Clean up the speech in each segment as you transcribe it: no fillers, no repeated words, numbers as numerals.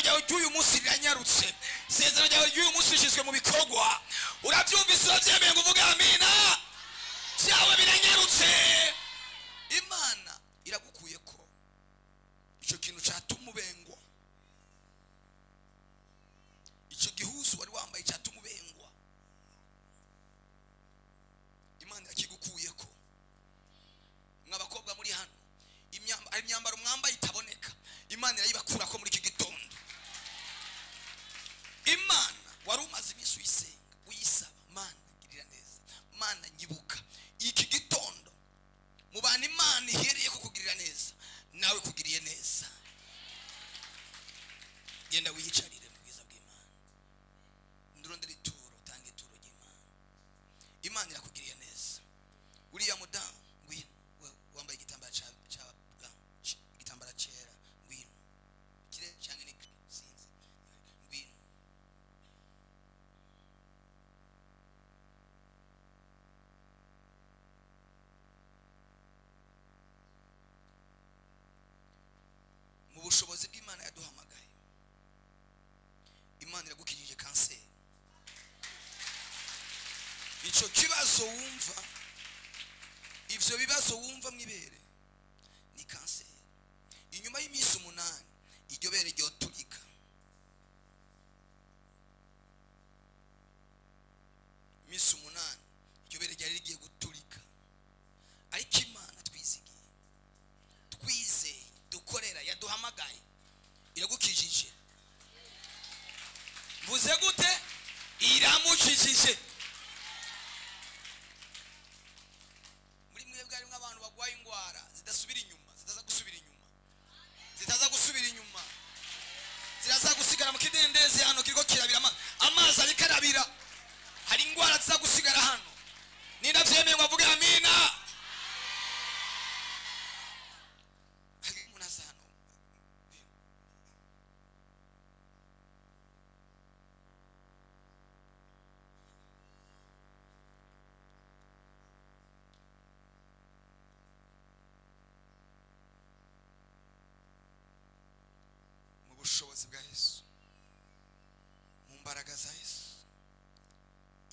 ryawe ry'uyu munsi riranyarutse isezerano ryawe ry'uyu munsi rishyizwe mu bikorwa urabyumvise urabyemeye ngo uvuge amina byawe biranyarutse imana iragukuye ko icyo kintu cyatuma ubengwa icyo gihuzu wari wambaye cyatuma ubengwa imana yakigukuye ko mw'abakobwa muri hano imyambaro mwambaye itaboneka imana irayibakura ko muri iki gitondo imana wari umaze iminsi uyisenga uyisaba mana ngirira neza mana nyibuka iki gitondo mu bantu imana ihereye kukugirira neza nawe kugiriye neza genda wiyicarire mu bwiza bw'Imana ndurondera ituro utange ituro ry'Imana imana irakugiriye neza uriya mudamu ngwino wambaye igitambara igitambara cyera ngwino kire cyangwa ni sinzi ngwino mu bushobozi bw'Imana yaduhamagaye imana iragukijije kanseri icyo kibazo wumva ivyo bibazo wumva mwibere ni kanseri inyuma y'iminsi 8 iryo bere ryoturika iminsi 8 iryo bere ryari rigiye guturika ariko imana twizeye dukorera yaduhamagaye iragukijije mvuze gute iramukijije muri mwebwe harimo abantu bagwaye ingwara zidasubira inyuma zitaza gusubira inyuma ziraza gusigara mu kidendezi hano kiriko kirabira amazi arikarabira hari ingwara ziza gusigara hano ninavyemeye ngo avuge amina ubushobozi bwa Yesu mu mbaraga za Yesu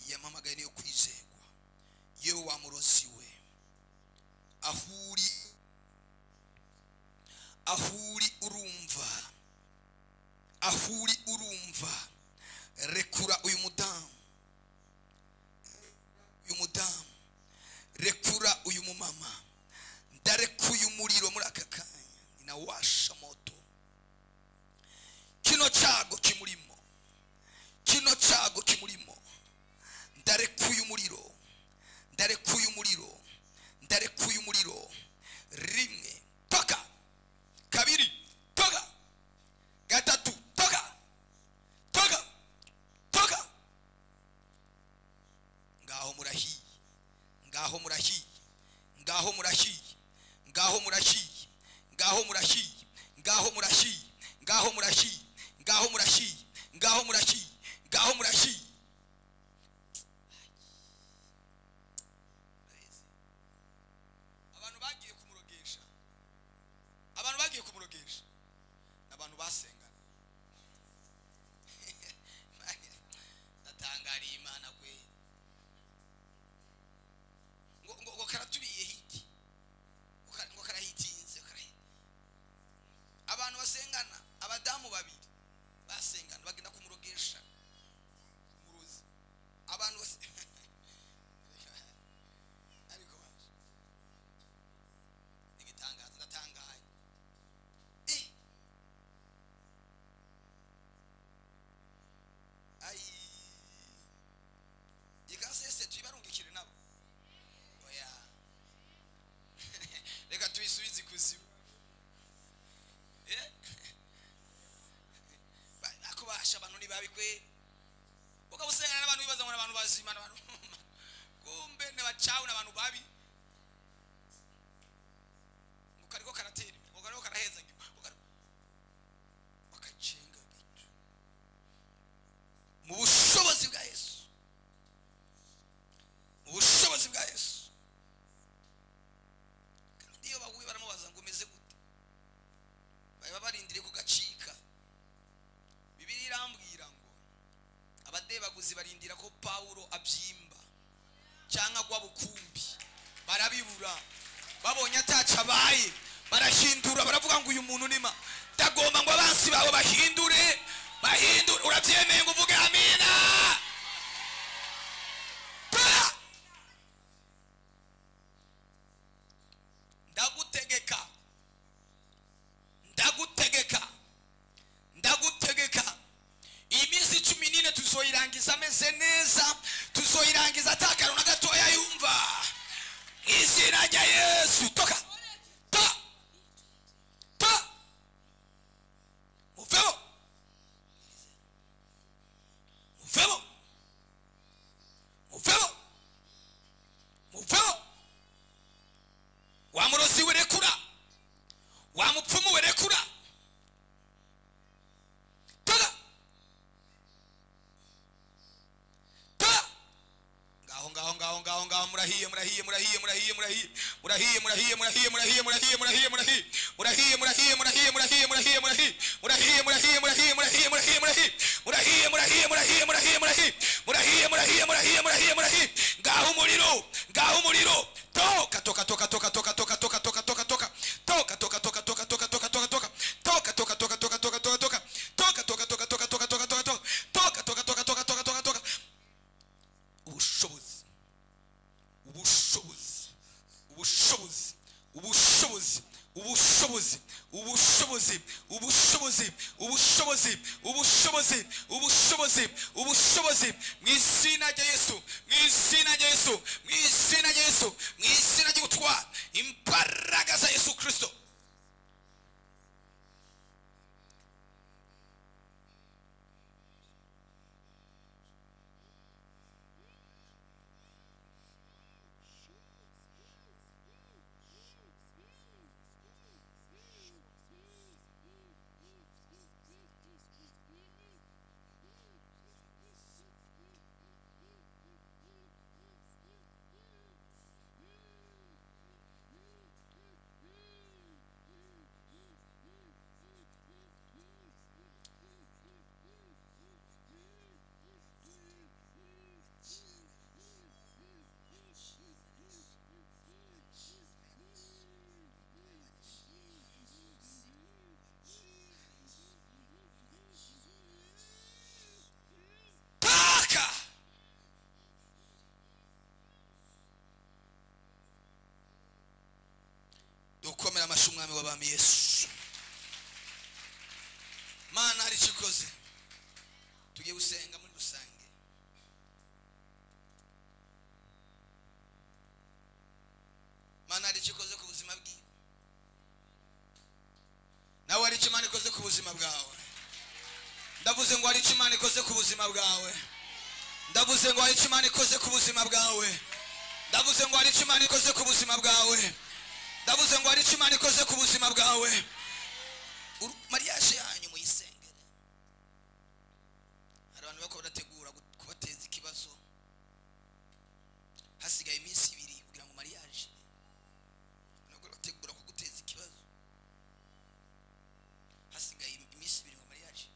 yamamagaye niyo kwizegwa yewe wamurozi we ahuri urumva rekura uyu mudamu rekura uyu mumama ndarekuye umuriro muri aka kanya ninawasha moto kino cyago kimurimo ndarekuye umuriro rimwe toka kabiri toka gatatu toka ngaho murashi abantu bagiye kumurogesha n'abantu basengana natangariye Imana kwe ngo karaturiye hiti ngo karahitinze abantu basengana abadamu babiri basengana bagenda kumurogesha muruzi abantu ariko nigitangaza ndatangaye ikasese tubarungikire nabo oya reka tuyisubize kuzimu akubasha abantu nibabikwe ukabusengana n'abantu bibaza ngo abantu bazima n'abantu kumbe ne bacawe n'abantu babi ukariko karatera ukariko karaheza wakacenga bitu mu bushobozi bwa Yesu kandi iyo bahuye baramubaza ngo umeze gute baba barindiriye kugacika abahanuzi barindira ko Paulo abyimba cyangwa agwa bukumbi, barabibura. Babonye atacabaye barahindura, baravuga ngo uyu muntu nima. Ndagomba ngo abansi bawe bahindure. Urabyemeye ngo uvuge amina? Ndagutegeka iyi minsi 14 tuzoyirangiza ameze neza, tuzoyirangiza atakaro na gatoya yumva. Izina rya Yesu, toka muvemo. Wa murozi werekura, wa mupfumu werekura, toka ngaho murahiye ngaho umuriro toka ubushobozi mu izina rya Yesu, mu izina ry'ubutware, imbaraga za Yesu Kristo. Dukomera amashyi umwami w'abami Yesu. Mana hari kikoze, tugiye gusenga muri rusange. Mana hari kikoze ku buzima bwiwe, nawe hari Imana ikoze ku buzima bwawe. Ndavuze ngo hari Imana ikoze ku buzima bwawe. Ndavuze ngo hari Imana ikoze ku buzima bwawe. Ndavuze ngo hari Imana ikoze ku buzima bwawe. Ndavuze ngo hari Imana ikoze ku buzima bwawe. Mariage yanyu muyisengere. Hari abantu bako barategura kubateza ikibazo, hasigaye iminsi 2 kugira ngo mariage. Nako bategura kuguteza ikibazo, hasigaye iminsi 2 ngo mariage.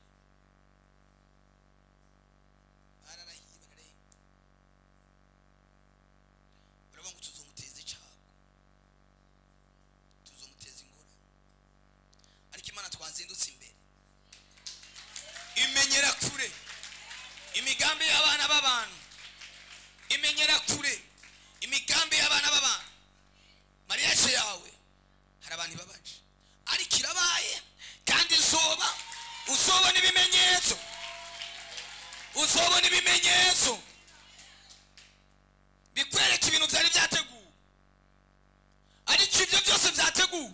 Urabona ngo tuzomuteza icyago, tuzomuteza ingora. Ariko Imana twazindutse imbere imenyera kure imigambi y'abana b'abantu, imenyera kure imigambi y'abana b'abantu. Mariage yawe hari abantu babaje, ariko irabaye kandi uzobona ibimenyetso, uzobona ibimenyetso bikwereka ibintu byari byateguwe. Ariko ibyo byose byateguwe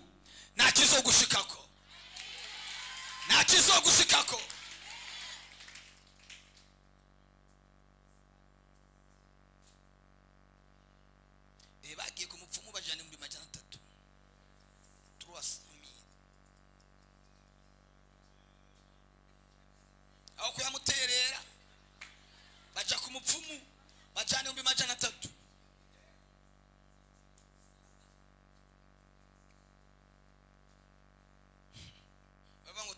nta kizogushikako, nta kizogushikako. Bagiye ku mupfumu bajana muri 300 aho kuyamuterera baja ku mupfumu bajana muri 300. Baba ngo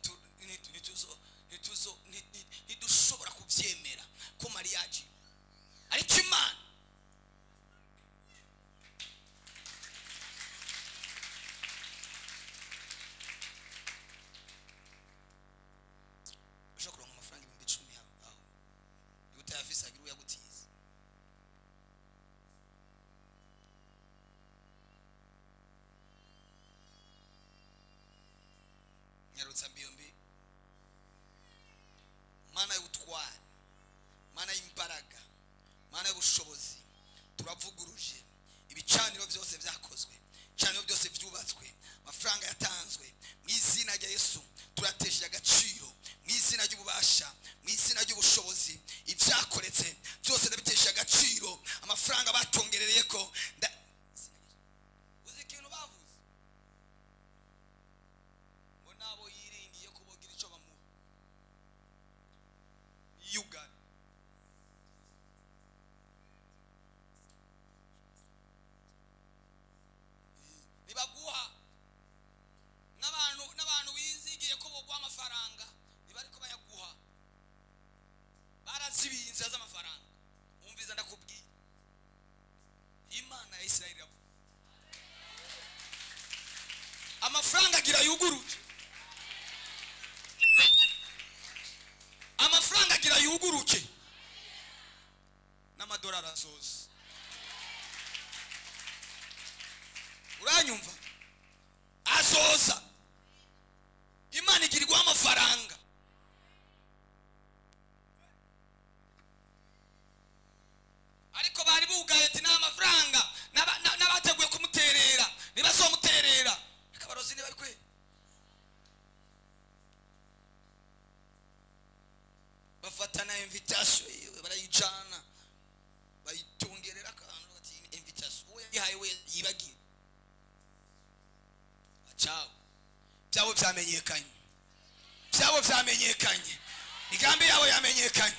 y'ubutwari, mana y'imbaraga, mana y'ubushobozi, turavuguruje ibicaniro byose byakozwe, ibicaniro byose byubatswe, amafaranga yatanzwe mu izina rya Yesu turatesha agaciro, mu izina ry'ububasha, mu izina ry'ubushobozi, ibyakoretse byose ndabitesha agaciro, amafaranga batongerereye ko uzi ikintu bavuze ngo nabo yiringiye kubogira icyo bamuha yugana nibaguha n'abantu wizigiye ko bogwa amafaranga nibariko bayaguha barazibiye inzira z'amafaranga. Umviza ndakubwiye Imana ya Isirayeli amafaranga agira yuguruje, amafaranga agira yuguruke n'amadolari azoza. Uranyumva? Azoza. Imana igirirwa amafaranga. Ariko bari bugaye ati nta mafaranga n'abateguye kumuterera nibazomuterera akabarozi niba kwe bafatana invitation yiwe barayicana bayitongerera akantu ati invitation we yihaye we yibagiye ciao byabo byamenyekanye migambi yawe yamenyekanye,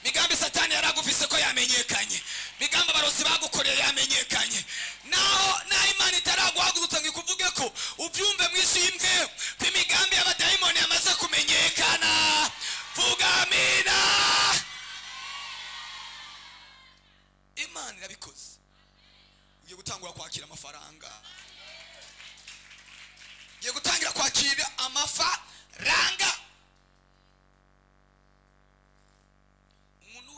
migambi Satani yaragufise ko yamenyekanye, migambi abarozi bagukoreye yamenyekanye. Naho na Imana itaraguhagurutsa ngo ikuvuge ko ubyumve mu isi y'imwe ko imigambi y'abadayimoni yamaze kumenyekana. Vuga amina. Imana irabikoze. Ugiye gutangura kwakira amafaranga, ugiye gutangira kwakira amafaranga.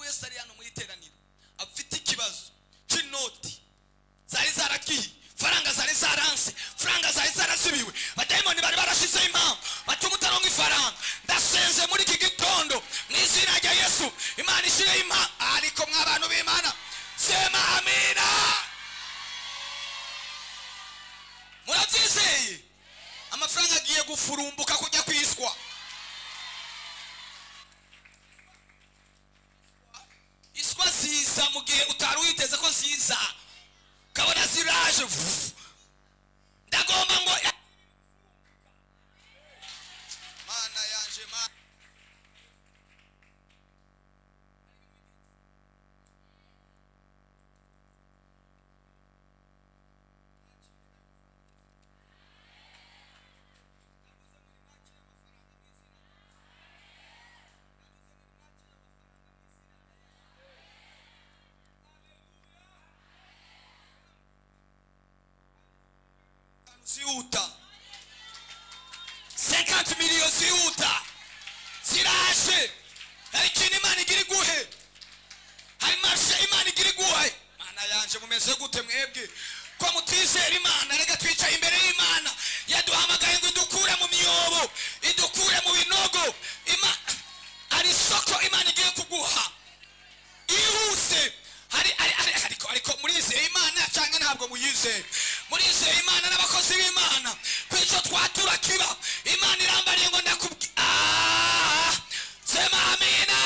Wese ari hano muri teraniro afite ikibazo cy'inoti zari zaragiye, faranga zari zaranse, faranga zari zarasibiwe, abadayimoni bari barashizeho impamvu batuma utaronka ifaranga. Ndasenze muri iki gitondo mu izina rya Yesu Imana ishireho impamvu. Ariko mw'abantu b'Imana sema amina. Murabyizeye? Amafaranga agiye gufurumbuka kujya kwiswa. Iswa ziza mu gihe utari witeze ko ziza, kabona ziraje. Ndagomba ngo Mana yanje Mana ziuta 50 milioni ziuta ziraje. Hari ikintu Imana igira iguhe, hari marshe Imana igira iguhe. Mana yanje mumeze gute mwebwe ko mutizera Imana? Reka twicaye imbere y'Imana yaduhamagaye ngo idukure mu myobo, idukure mu binogo. Ari soko Imana igiye kuguha ihuse. Ariko murizeye Imana cyangwa ntabwo muyizeye? Murizeye Imana n'abakozi b'Imana kwico twatura kiba Imana irambariye ngo sema amina.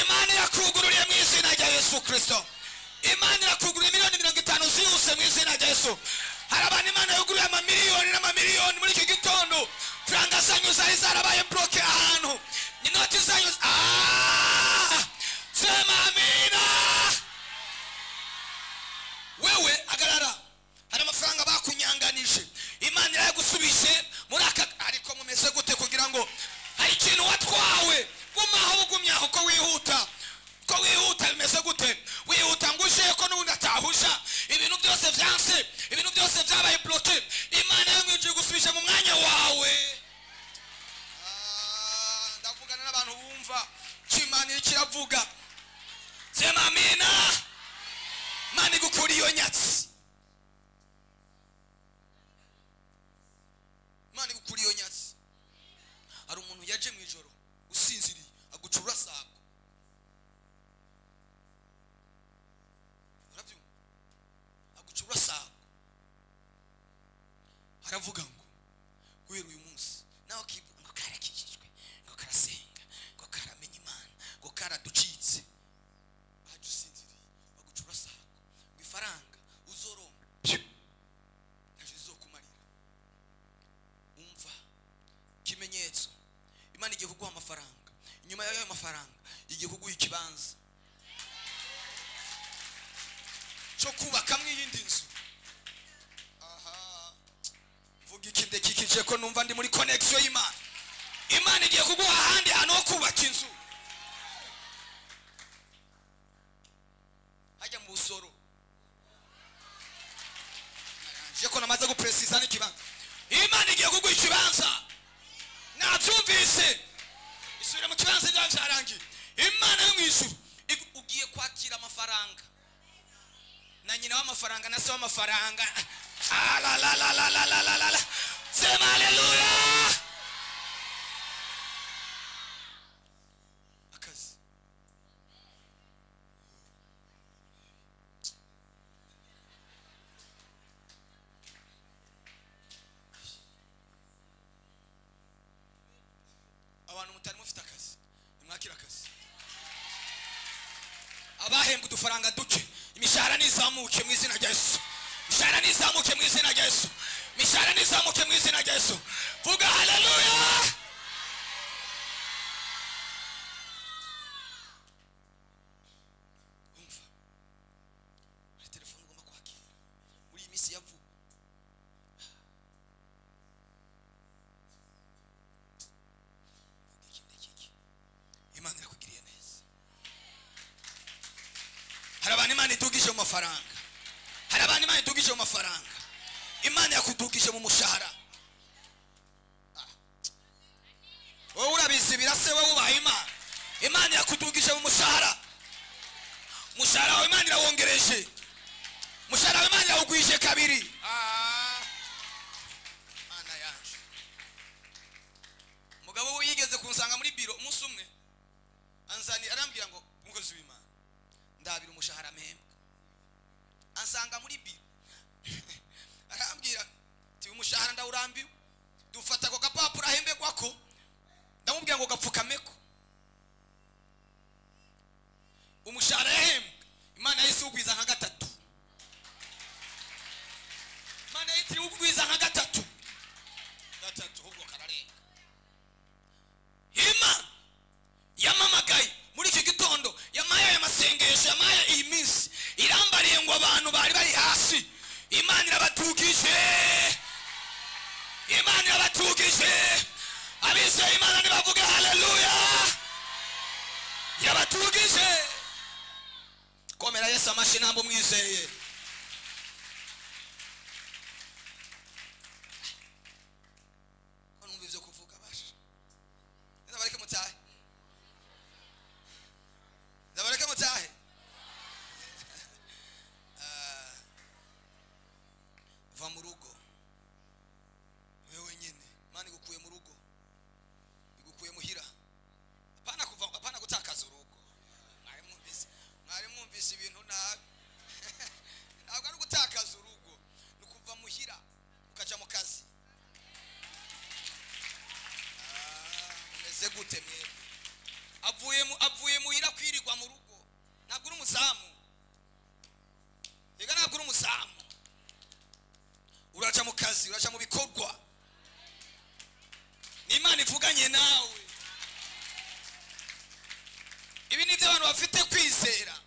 Imana irakugururiye mu izina rya Yesu Kristo. Imana irakugururiye miliyoni 50 zihuse mu izina rya Yesu. Hari abantu Imana yugururiye amamiliyoni n'amamiliyoni muri iki gitondo. Franga zanyu zari zarabaye bloke ahantu, inoti zanyu sema amina. Wewe agarara, hari amafaranga bakunyanganije Imana irayagusubije muri aka. Ariko mumeze gute kugira ngo hari ikintu watwawe gumaho bugumyaho ko wihuta? Ko wihuta bimeze gute? Wihuta ngo uje ko n'ubundi atahusha ibintu byose byanse, ibintu byose byabaye bloke. Imana yamwije gusubije mu mwanya wawe. Ndavugana n'abantu bumva Imana ikiravuga. Sema amina. Imana igukura iyo nyatsi, Imana igukura iyo nyatsi. Hari umuntu yaje mu ijoro usinziriye agucura aravuga ngo guhera uyu munsi nawe kivuga ngo karakijijwe, ngo karasenga, ngo karamenya Imana, ngo karaducitse, baje usinziriye bagucura sako ngo ifaranga uzoronka naje zizokumarira. Umva kimenyetso, Imana igiye kuguha amafaranga, inyuma y'ayo mafaranga igiye kuguha ikibanza cyo kubakamwe iyindi nzu. Vuga ikinde kikije ko numva ndi muri connection y'Imana. Imana igiye kuguha ahandi hantu ho kubaka inzu, hajya mu busoro. Je ko namaze gupresiza n'ikibanza. Imana igiye kuguha ikibanza, nabyumvise isubire mu kibanza byarangiye. Imana yo mwijuru ugiye kwakira amafaranga, na nyina w'amafaranga na se w'amafaranga. La la la la la la la la. Sema haleluya. Akazi abantu mutari mufite akazi nimwakira akazi. Abahembwa udufaranga duke imishahara nizamuke mu izina rya Yesu. Mishahara nizamuke mu izina rya Yesu. Mishahara nizamuke mu izina rya Yesu. Vuga haleluya. Umva, hari telefone ugomba kwakira muri iyi minsi ya vuba. Imana irakugiriye neza. Hari abantu Imana idugije mu mafaranga, hari abantu Imana idugije mu mafaranga. Imana yakudugije mu mushahara. Wowe urabizi birase, wowe ubaha Imana. Imana yakudugije mu mushahara. Mushahara wawe Imana irawongereje. Mushahara wawe Imana irawugwije kabiri. Mana yanje. Mugabo we yigeze kunsanga muri biro umunsi umwe, anzani arambwira ngo umukozi w'Imana ndabira umushahara mpembwa. Ansanga muri biro arambwira ti umushahara ndawurambiwe, dufata ko gapapuro ahembegwa ko, ndamubwira ngo gapfukameko. Umushahara yahembwa Imana yise ugwiza nka gatatu. Imana yitiri ugwiza nka gatatu ahubwo kararenga. Imana yamamagaye muri iki gitondo, yamaye aya masengesho, yamaye iyi minsi irambariye ngo abantu bari bari hasi Imana irabatugije. Imana irabatugije. Abizeye Imana nibavuga haleluya. Irabatugije. Komera Yesu amashi ntambo mwizeye. Konumva ivyo kuvuga basha. Ndabareke mutahe. Ndabareke mutahe. Va mu rugo wewe nyene, Imana igukuye mu rugo, igukuye muhira. Apana gutakaza urugo. Mwari mwumvise ibintu nabi. Ntabwo ari gutakaza urugo, ni kuva muhira ukaja mu kazi. Meze gute mwebwe? Avuye muhira kwirirwa mu rugo. Ntabwo uri umuzamu. Ega ntabwo uri umuzamu. Uraja mu kazi, uraja mu bikorwa. Ni Imana ivuganye nawe. Ibi ni byo abantu bafite kwizera.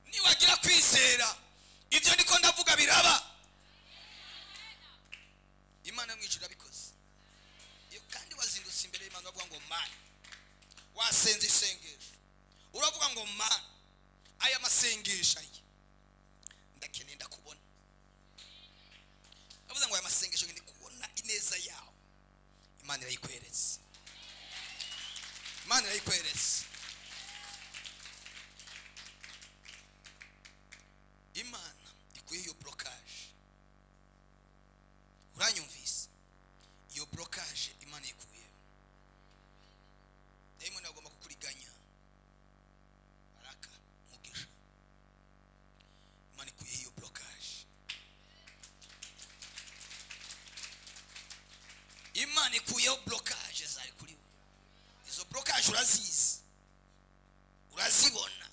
Niwagira kwizera, ibyo ndiko ndavuga biraba. Imana mwijura bikoze. Iyo kandi wazindutse imbere y'Imana bavuga ngo Mana, wasenze isengesho, uravuga ngo Mana, aya masengesho ayi ndakeneye ndakubona. Avuze ngo aya masengesho ngende kubona ineza yawe. Imana irayikweretse. Imana irayikweretse. Imana ikuye iyo blockage. Uranyumvise? Iyo blockage Imana ikuye. Daimoni agomba kukuriganya. Baraka mugisha. Imana ikuye iyo blockage. ikuyeho blockage zari kuri we. Izo blockage urazizi, urazibona.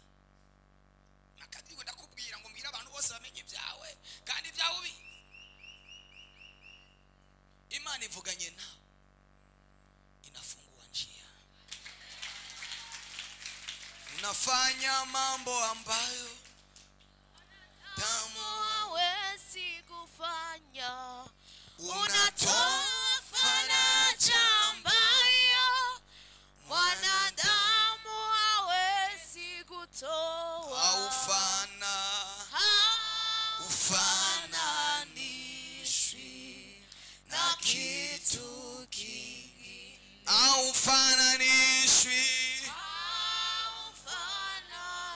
Nakadiwe ndakubwira ngo mbwira abantu bose bamenye ibyawe kandi ibyawe ubi. Imana ivuganye nawe, inafungua njia. Unafanya mambo ambayo damu hawezi kufanya. unatoa Faraja ambayo mwanadamu hawezi kutoa. Ufananishwi na kitu kingine. Haufananishwi.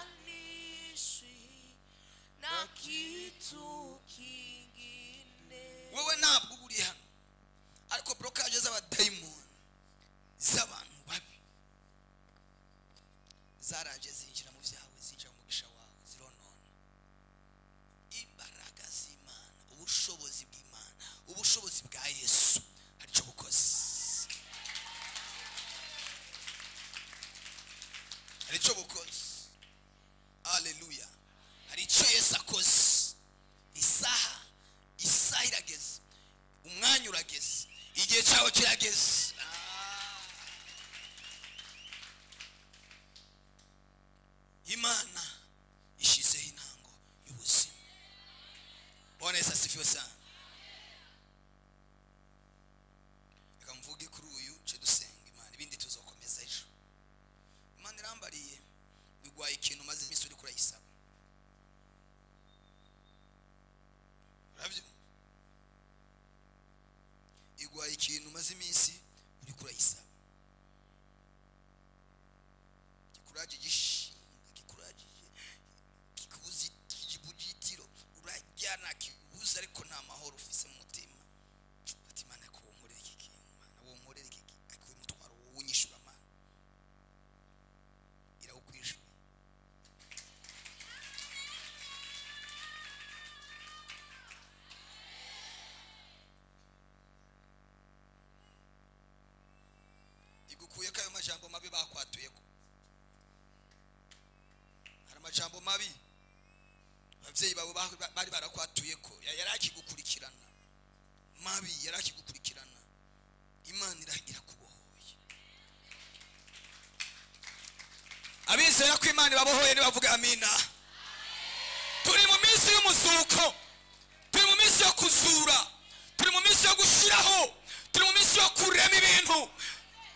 Haufananishwi na kitu kingine. Wewe ntabwo uri hano, ariko blockage z'abadayimoni z'abantu babi zaraje zinjira mu byawe, zinjira mu mugisha wawe, zironona imbaraga z'Imana, ubushobozi bw'Imana, ubushobozi bwa Yesu hari cyo bukoze, hari cyo bukoze. Haleluya, hari cyo Yesu akoze. Isaha irageze, umwanya urageze, igihe cyawe kirageze. Imana ishizeho intango y'ubuzima. Bwana Yesu asifiwe sana. Reka mvuge kuri uyu nce dusenga Imana, ibindi tuzokomeza ejo. Imana irambariye wigwaye ikintu maze iminsi uri kurayisaba. Urabyo? Igwaye ikintu maze iminsi uri kurayisaba. Kikuraje gishinga, kikuraje kikubuzi kijibujitiro, urajyana kibuza ariko nta mahoro ufise mu mutima. Ati Imana yakuwonkorera iki kintu, Imana wonkorera iki akuye mutwaro wunyishura Imana. Irawukwijwe. Igukuye kayo majambo mabi bakwatuyeko. Hari amajambo mabi abavyeyi bawe bari barakwatuyeko, yarakigukurikirana mabi, yarakigukurikirana. Imana iragira kubohoye. Abizera ko Imana babohoye ni bavuga amina. Turi mu minsi y'umuzuko, turi mu minsi yo kuzura, turi mu minsi yo gushiraho, turi mu minsi yo kurema ibintu.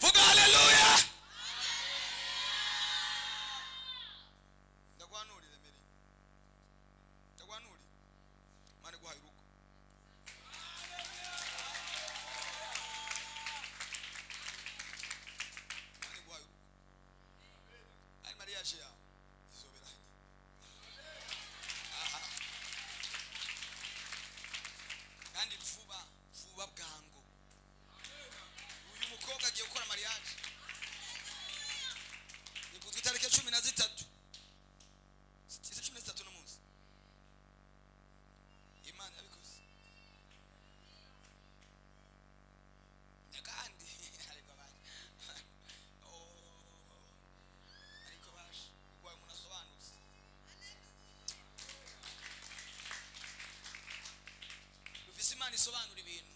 Vuga haleluya. Ndagwanurire mbere. Ndagwanurire. Mane guhaye urugo. Mane guhaye urugo. Ari mariage yawe izoberanye. Aha. Kandi vuba bwango. Uyu mukobwa agiye gukora mariage. Nibuzwe itariki 13. Sisi 13 no munsi. Imana yabikoze. Nyakandi ariko baje. Ariko baje. Kwa umuntu asobanutse. Ufise Imana isobanura ibintu.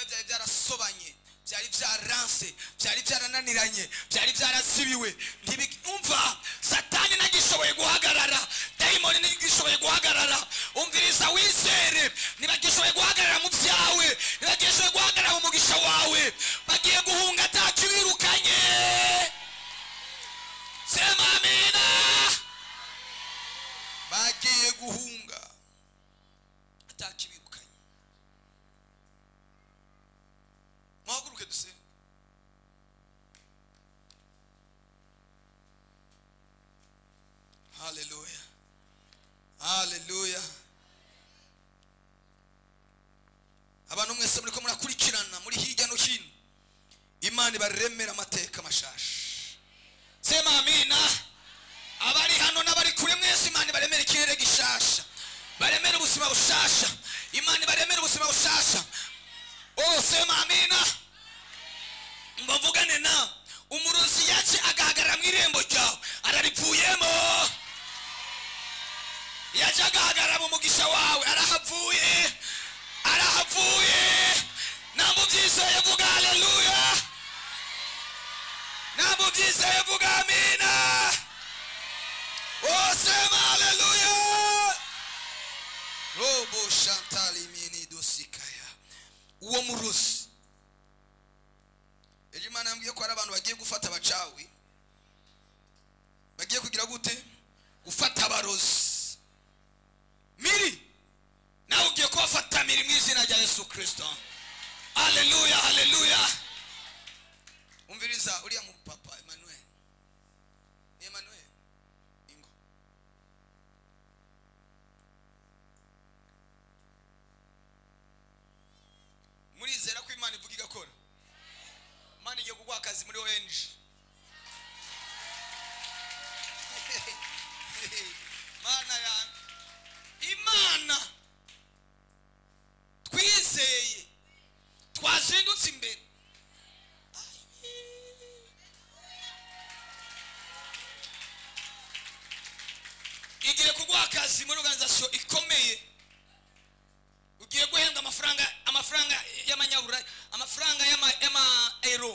Byari byarasobanye, byari byaranse, byari byarananiranye, byari byarasibiwe. Ntibumva Satani nagishoboye guhagarara, dayimoni nagishoboye guhagarara. Umviriza wizere, nibagishoboye guhagarara mu byawe, nibagishoboye guhagarara mu mugisha wawe. Bagiye guhunga atakibirukanye. Sema amina. Bagiye guhunga atakibirukanye. Muhaguruke duse. Haleluya. Haleluya. Abantu mwese muri ko murakurikirana muri hirya no hino. Imana ibaremera amateka mashasha. Sema amina. Abari hano n'abari kure mwese Imana ibaremera ikirere gishasha. Baremera ubuzima bushasha. Imana ibaremera ubuzima bushasha. Oh, sema amina. yabivuyemo yajaga ahagarara mu mugisha wawe arahavuye namubyizeye vuga haleluya namubyizeye vuga amina sema haleluya robo shantali mini dosikaya uwo murusi Imana yambwiye ko ari abantu bagiye gufata abacawi bagiye kugira gute gufata abarozi miri nawe ugiye kubafata miri mu izina rya Yesu Kristo haleluya haleluya umviriza uriya mu papa Emmanuel ingo murizera ko Imana ivuga igakora Imana igiye kugwa akazi muri ONG Mana ya Imana twizeye twazindutse imbere igiye kugwa akazi muri organization ikomeye ugiye guhembwa amafaranga y'amanyabura amafaranga y'ama euro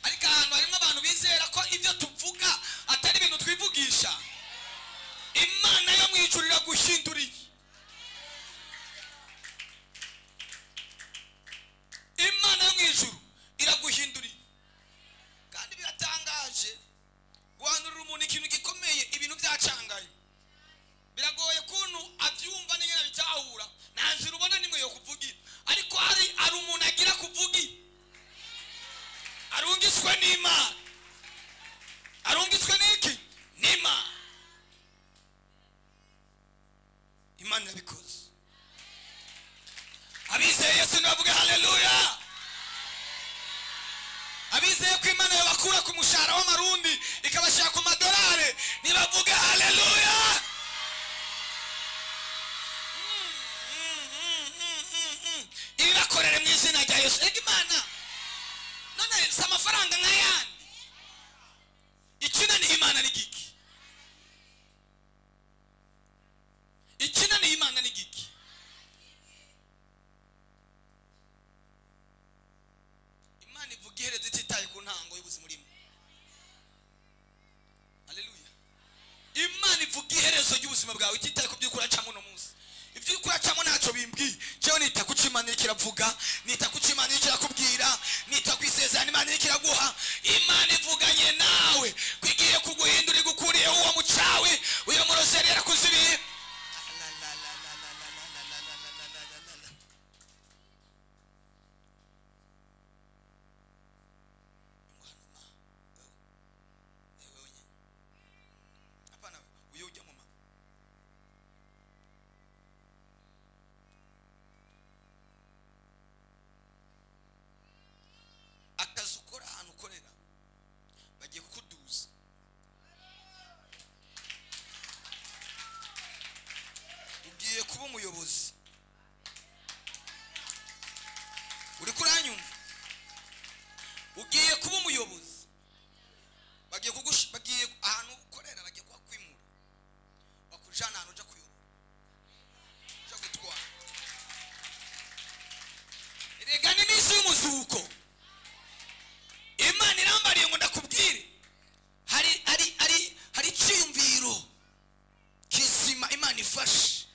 ariko ahantu harimo abantu bizera ko ibyo tuvuga atari ibintu twivugisha Imana yo mwijurira guhinduriye Imana yo mwijuru iraguhinduriye kandi biratangaje guhanurira umuntu ikintu gikomeye ibintu byacangaye biragoye kuntu abyumva n'ingene bitahura nanzira ubona nimwe yo kuvugira ariko ari umuntu agira kuvugira arungiswe n'Imana arungiswe n'iki n'Imana Imana yabikoze abizeye Yesu navuga haleluya abizeye ko Imana yabakura ku mushahara w'amarundi ikabashaka ku madolari nibavuga haleluya ibibakorere mu izina rya Yesu Imana none si amafaranga nk'ayandi ikinani Imana ni giki ikinani Imana ni giki Imana ivuga ihereze ititaye ku ntango y'ubuzima urimo haleluya Imana ivuga iherezo ry'ubuzima bwawe ititaye ku by'ukuri acamo no munsi ibyo ukora cyamo ntacyo bimbwiye cyo nita ku Imana kiravuga nita ku Imana kirakubwira nita ku isezerano Imana kiraguha Imana ivuganye nawe kwigiye kuguhindura igukuriye uwo mucawe uyo murozeri yarakuzibiye kuba umuyobozi uri kuranyumva ugiye kuba umuyobozi bagiye ahantu ukorera bagiye kwakwimura bakujana ahantu uja kuyobora uja gutwara erega ni n'isi y'umuzuko Imana irambariye ngo ndakubwire hari icyiyumviro kizima Imana ifashe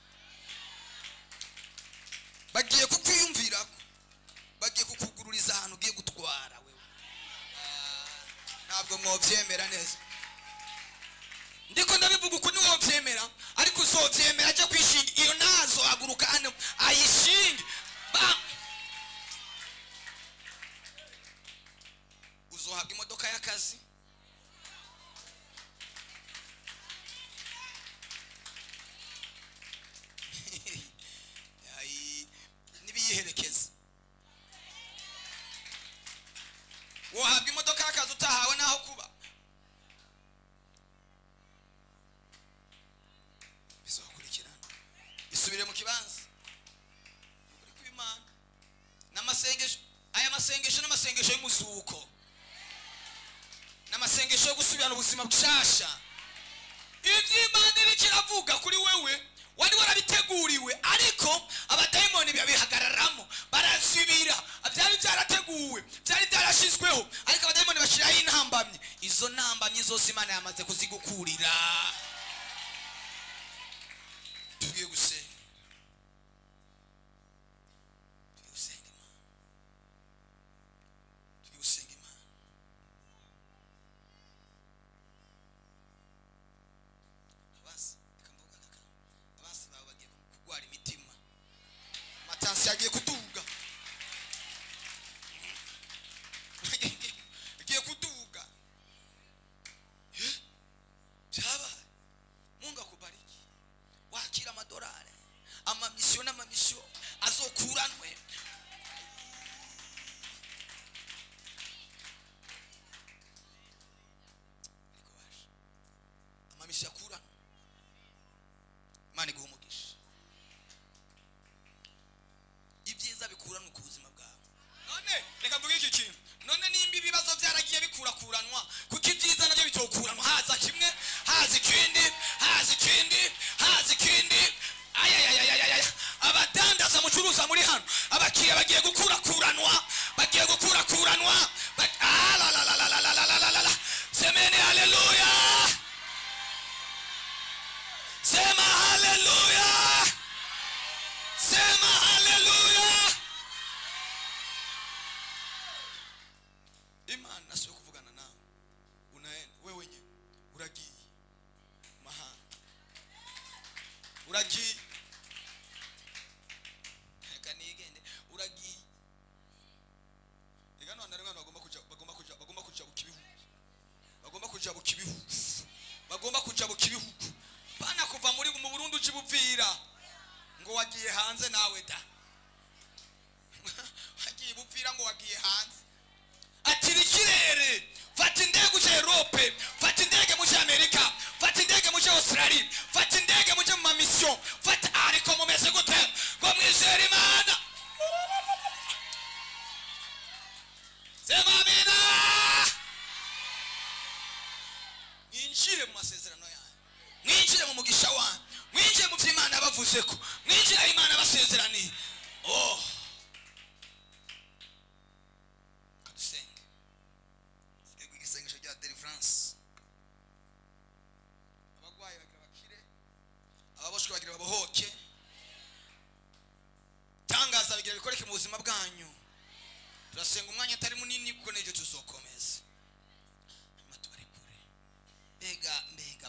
bagiye kukwiyumvirako bagiye kukugururiza ahantu ugiye gutwara wewe ntabwo mwovyemera neza ndiko ndabivuga uko ni wovyemera ariko uzovyemera cyo kwishinga iyo nazo haguruka hano ayishinge uzohabwa imodoka y'akazi nibiyiherekeza wohabwa imodoka y'akazi utahawe naho kuba bizokurikirana bisubire mu kibanza ukuri kw'Imana n'amasengesho aya amasengesho n'amasengesho y'umuzuko n'amasengesho yo gusubirana ubuzima bushasha. Iby'Imana iri kiravuga kuri wewe wari warabiteguriwe, ariko abadayimoni babihagararamo barazibira. Byari byarateguwe, byari byarashizweho, ariko abadayimoni bashiraho intambamye. Izo ntambamye zose Imana yamaze kuzigukurira. Tugiye gusenga. Yagiye kuduga yagiye kuduga byaba. Mungu akubariki, wakira amadolari, amamisyo n'amamisyo azokuranwe. Amamisyo akuranwe. Imana iguhe umugisha. Ibyiza bikuranwa ku buzima bwawe. None reka mvuge iki kintu. None nimba ibibazo byaragiye bikurakuranwa, kuko ibyiza nabyo bitokuranwa. Haza kimwe, haza ikindi, haza ikindi, haza ikindi. Ayayayayaya. Abadandaza mucuruza muri hano, abakiriya bagiye gukurakuranwa, bagiye gukurakuranwa. Semeni haleluya. Sema haleluya. Sema haleluya. Imana sio kuvugana nawe. Unaenda wewe wenyewe uragiye mahanga. Uragiye. Reka nigende uragiye. Igano anarengana bagomba kuja bukibihu. Bagomba kuja bukibihu. Bagomba kuja bukibihu. Bana kuva muri mu Burundi ukibupfira. Ngo wagiye hanze nawe da. Wagiye bupfira ngo wagiye hanze. Ati ikirere, fata indege uje Europe, fata indege muje Amerika, fata indege muje Australia, fata indege muje mu mission, fata ariko mumeze gute ngo mwizere Imana. Sema amina. Mwinjire mu masezerano yawe, mwinjire mu mugisha wawe, mwinjire mu by'Imana bavuze ko, mwinjire Imana basezeraniye. Oh, kadusenge. Sege igisengesho rya deliverance. Abagwayi bagira bakire, ababoshwe bagira babohoke. Tangaza bigira bikoreke mu buzima bwanyu. Turasenga umwanya atari munini kuko nejo tuzokora.